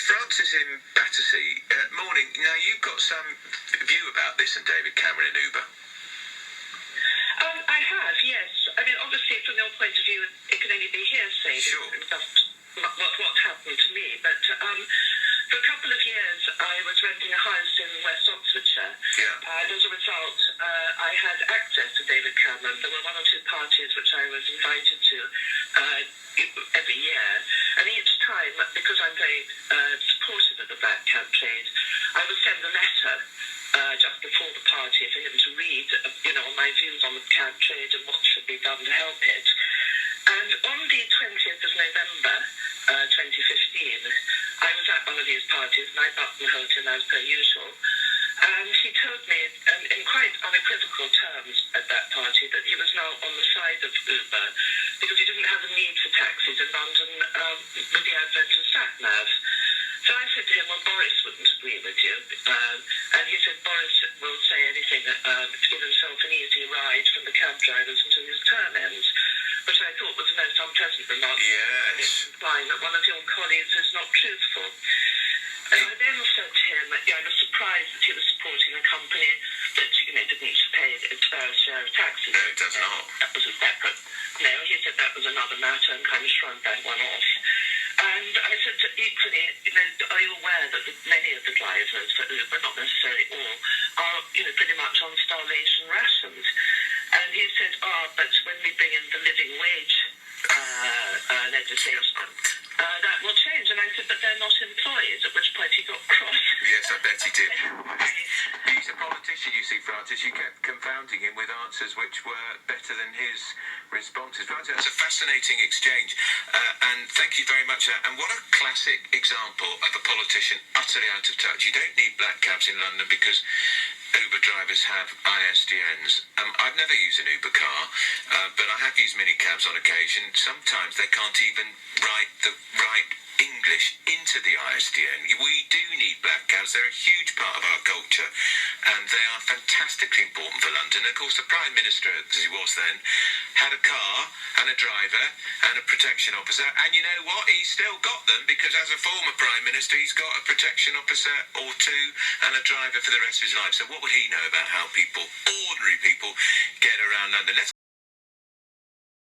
Francis in Battersea, morning. Now, you've got some view about this and David Cameron in Uber. I have, yes. I mean, obviously, from your point of view, it can only be hearsay. Sure. What happened to me. But for a couple of years, I was renting a house in West Oxfordshire. Yeah. And as a result, I had access to David Cameron. There were one or two parties which I was invited to every year. And each time, because I'm very supportive of the black cab trade, I would send a letter just before the party for him to read, on my views on the cab trade and what should be done to help it. And on the 20th of November 2015, I was at one of these parties and I buttonholed him as per usual. And he told me in quite unequivocal terms at that party that he was now on the side of Uber because he didn't have a need for taxis in London with the advent of SatNavs. So I said to him, well, Boris wouldn't agree with you. And he said Boris will say anything to give himself an easy ride from the cab drivers until his term ends, which I thought was the most unpleasant remark. Yes. Implying that one of your colleagues is not truthful. And I then said to him that I was surprised that he was supporting a company that, didn't pay its fair share of taxes. No, it does not. That was a separate. No, he said that was another matter and kind of shrugged that one off. And I said equally, are you aware that many of the drivers for Uber, not necessarily all, are, pretty much on starvation rations? And he said, but when we bring in the living wage legislation, that will change. And I said, but they're not employees, at which point he got cross. Yes, I bet he did. He's a politician, you see, Francis. You kept confounding him with answers which were better than his responses. Francis, that's a fascinating exchange. And thank you very much. And what a classic example of a politician utterly out of touch. You don't need black cabs in London because Uber drivers have ISDNs. I've never used an Uber car, but I have used minicabs on occasion. Sometimes they can't even write the right English into the ISDN. We do need black cabs. They're a huge part of our culture, and they are fantastically important for London. Of course, the Prime Minister, as he was then, had a car and a driver and a protection officer, and you know what? He's still got them because as a former Prime Minister, he's got a protection officer or two and a driver for the rest of his life. So what would he know about how ordinary people, get around London?